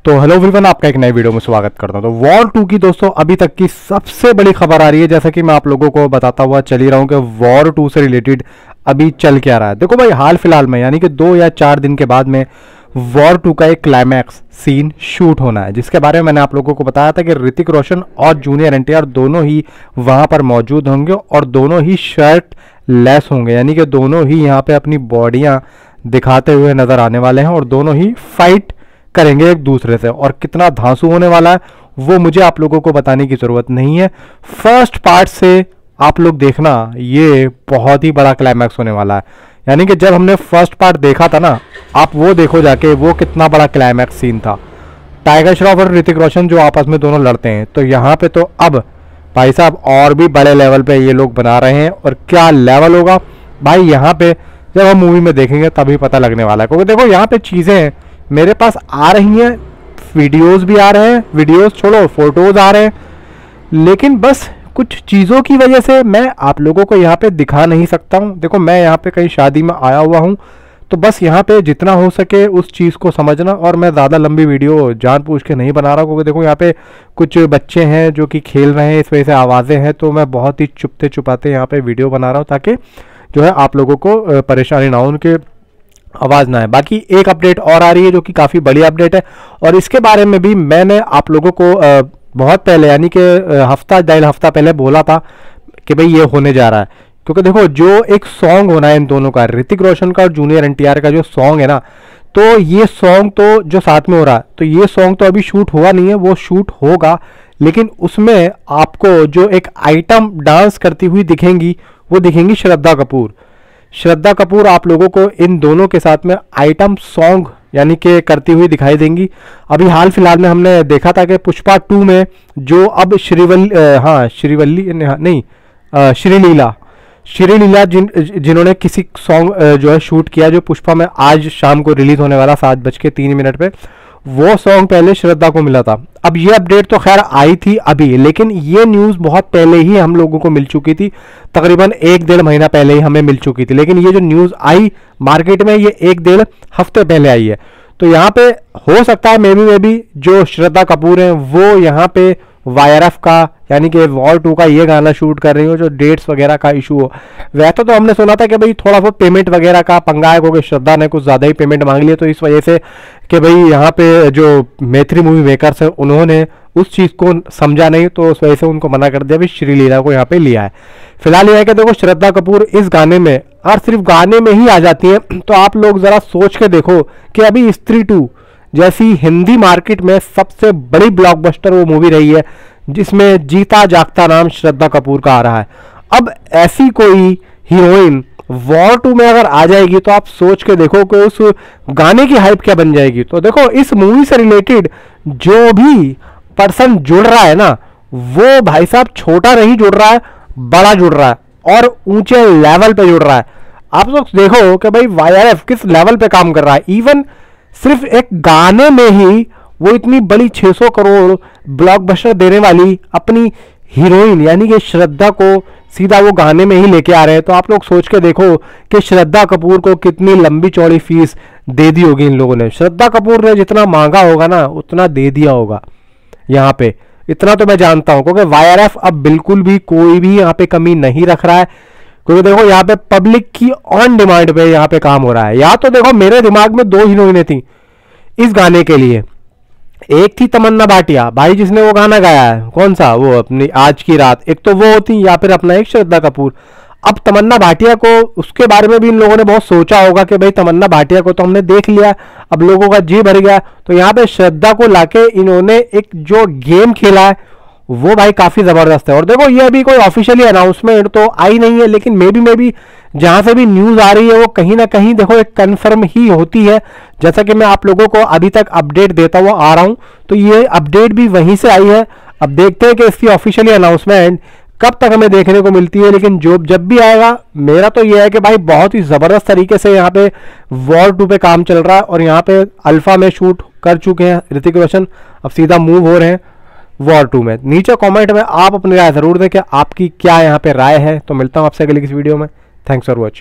तो hello everyone, आपका एक नई वीडियो में स्वागत करता हूं। तो वॉर 2 की दोस्तों अभी तक की सबसे बड़ी खबर आ रही है। जैसा कि मैं आप लोगों को बताता हुआ चल ही रहा हूं कि वॉर 2 से रिलेटेड अभी चल क्या रहा है। देखो भाई, हाल फिलहाल में यानी कि 2 या 4 दिन के बाद में वॉर 2 का एक क्लाइमैक्स सीन शूट होना है, जिसके बारे में मैंने आप लोगों को बताया था कि ऋतिक रोशन और जूनियर एनटीआर दोनों ही वहां पर मौजूद होंगे और दोनों ही शर्ट लेस होंगे, यानी कि दोनों ही यहाँ पे अपनी बॉडियां दिखाते हुए नजर आने वाले हैं और दोनों ही फाइट करेंगे एक दूसरे से। और कितना धांसू होने वाला है वो मुझे आप लोगों को बताने की जरूरत नहीं है। फर्स्ट पार्ट से आप लोग देखना, ये बहुत ही बड़ा क्लाइमैक्स होने वाला है। यानी कि जब हमने फर्स्ट पार्ट देखा था ना, आप वो देखो जाके वो कितना बड़ा क्लाइमैक्स सीन था। टाइगर श्रॉफ और ऋतिक रोशन जो आपस में दोनों लड़ते हैं, तो यहाँ पे तो अब भाई साहब और भी बड़े लेवल पे ये लोग बना रहे हैं। और क्या लेवल होगा भाई, यहाँ पे जब हम मूवी में देखेंगे तभी पता लगने वाला है। क्योंकि देखो यहाँ पे चीजें मेरे पास आ रही हैं, वीडियोस भी आ रहे हैं, वीडियोस छोड़ो फोटोज आ रहे हैं, लेकिन बस कुछ चीज़ों की वजह से मैं आप लोगों को यहाँ पे दिखा नहीं सकता हूँ। देखो मैं यहाँ पे कहीं शादी में आया हुआ हूँ, तो बस यहाँ पे जितना हो सके उस चीज़ को समझना। और मैं ज़्यादा लंबी वीडियो जानबूझ के नहीं बना रहा हूँ, क्योंकि देखो यहाँ पे कुछ बच्चे हैं जो कि खेल रहे हैं, इस वजह से आवाज़ें हैं, तो मैं बहुत ही चुपते चुपाते यहाँ पे वीडियो बना रहा हूँ ताकि जो है आप लोगों को परेशानी ना हो, उनके आवाज़ ना है। बाकी एक अपडेट और आ रही है जो कि काफ़ी बड़ी अपडेट है, और इसके बारे में भी मैंने आप लोगों को बहुत पहले यानी कि हफ्ता 1.5 हफ्ता पहले बोला था कि भाई ये होने जा रहा है। क्योंकि देखो जो एक सॉन्ग होना है इन दोनों का, ऋतिक रोशन का और जूनियर एनटीआर का जो सॉन्ग है ना, तो ये सॉन्ग तो जो साथ में हो रहा है, तो ये सॉन्ग तो अभी शूट हुआ नहीं है, वो शूट होगा। लेकिन उसमें आपको जो एक आइटम डांस करती हुई दिखेंगी, वो दिखेंगी श्रद्धा कपूर। श्रद्धा कपूर आप लोगों को इन दोनों के साथ में आइटम सॉन्ग यानी कि करती हुई दिखाई देंगी। अभी हाल फिलहाल में हमने देखा था कि पुष्पा 2 में जो अब श्रीलीला जिन्होंने किसी सॉन्ग जो है शूट किया, जो पुष्पा में आज शाम को रिलीज होने वाला 7:03 पे, वो सॉन्ग पहले श्रद्धा को मिला था। अब ये अपडेट तो खैर आई थी अभी, लेकिन ये न्यूज़ बहुत पहले ही हम लोगों को मिल चुकी थी, तकरीबन 1-1.5 महीना पहले ही हमें मिल चुकी थी। लेकिन ये जो न्यूज़ आई मार्केट में, ये 1-1.5 हफ्ते पहले आई है। तो यहाँ पे हो सकता है मे बी जो श्रद्धा कपूर हैं वो यहाँ पे YRF का यानी कि वॉर 2 का ये गाना शूट कर रही हो, जो डेट्स वगैरह का इशू हो। वैसे तो हमने सुना था कि भाई थोड़ा बहुत पेमेंट वगैरह का पंगा है, क्योंकि श्रद्धा ने कुछ ज़्यादा ही पेमेंट मांग लिया, तो इस वजह से कि भाई यहाँ पे जो मैत्री मूवी मेकर्स है उन्होंने उस चीज़ को समझा नहीं, तो उस वजह से उनको मना कर दिया, भाई श्रीलीला को यहाँ पे लिया है। फिलहाल ये है कि देखो श्रद्धा कपूर इस गाने में और सिर्फ गाने में ही आ जाती है, तो आप लोग ज़रा सोच के देखो कि अभी स्त्री 2 जैसी हिंदी मार्केट में सबसे बड़ी ब्लॉकबस्टर वो मूवी रही है, जिसमें जीता जागता नाम श्रद्धा कपूर का आ रहा है। अब ऐसी कोई हीरोइन वॉर 2 में अगर आ जाएगी, तो आप सोच के देखो कि उस गाने की हाइप क्या बन जाएगी। तो देखो इस मूवी से रिलेटेड जो भी पर्सन जुड़ रहा है ना, वो भाई साहब छोटा नहीं जुड़ रहा है, बड़ा जुड़ रहा है और ऊंचे लेवल पे जुड़ रहा है। आप लोग देखो कि भाई YRF किस लेवल पे काम कर रहा है। इवन सिर्फ एक गाने में ही वो इतनी बड़ी 600 करोड़ ब्लॉकबस्टर देने वाली अपनी हीरोइन यानी कि श्रद्धा को सीधा वो गाने में ही लेके आ रहे हैं। तो आप लोग सोच के देखो कि श्रद्धा कपूर को कितनी लंबी चौड़ी फीस दे दी होगी इन लोगों ने। श्रद्धा कपूर ने जितना मांगा होगा ना, उतना दे दिया होगा यहाँ पे, इतना तो मैं जानता हूँ। क्योंकि YRF अब बिल्कुल भी कोई भी यहाँ पे कमी नहीं रख रहा है, क्योंकि देखो यहाँ पे पब्लिक की ऑन डिमांड पे यहाँ पे काम हो रहा है। या तो देखो मेरे दिमाग में 2 हीरोइनें थी इस गाने के लिए, एक थी तमन्ना भाटिया भाई जिसने वो गाना गाया है, कौन सा, वो अपनी आज की रात, एक तो वो होती, या फिर अपना एक श्रद्धा कपूर। अब तमन्ना भाटिया को, उसके बारे में भी इन लोगों ने बहुत सोचा होगा कि भाई तमन्ना भाटिया को तो हमने देख लिया, अब लोगों का जी भर गया, तो यहाँ पे श्रद्धा को लाके इन्होंने एक जो गेम खेला है वो भाई काफी जबरदस्त है। और देखो ये अभी कोई ऑफिशियली अनाउंसमेंट तो आई नहीं है, लेकिन मे बी जहां से भी न्यूज आ रही है वो कहीं ना कहीं देखो एक कंफर्म ही होती है। जैसा कि मैं आप लोगों को अभी तक अपडेट देता हुआ आ रहा हूं, तो ये अपडेट भी वहीं से आई है। अब देखते हैं कि इसकी ऑफिशियली अनाउंसमेंट कब तक हमें देखने को मिलती है, लेकिन जब भी आएगा, मेरा तो यह है कि भाई बहुत ही जबरदस्त तरीके से यहाँ पे वॉर 2 पे काम चल रहा है। और यहाँ पे अल्फा में शूट कर चुके हैं ऋतिक रोशन, अब सीधा मूव हो रहे हैं वॉर 2 में। नीचे कमेंट में आप अपनी राय जरूर दें कि आपकी क्या यहाँ पे राय है। तो मिलता हूँ आपसे अगली किसी वीडियो में। Thanks for watching.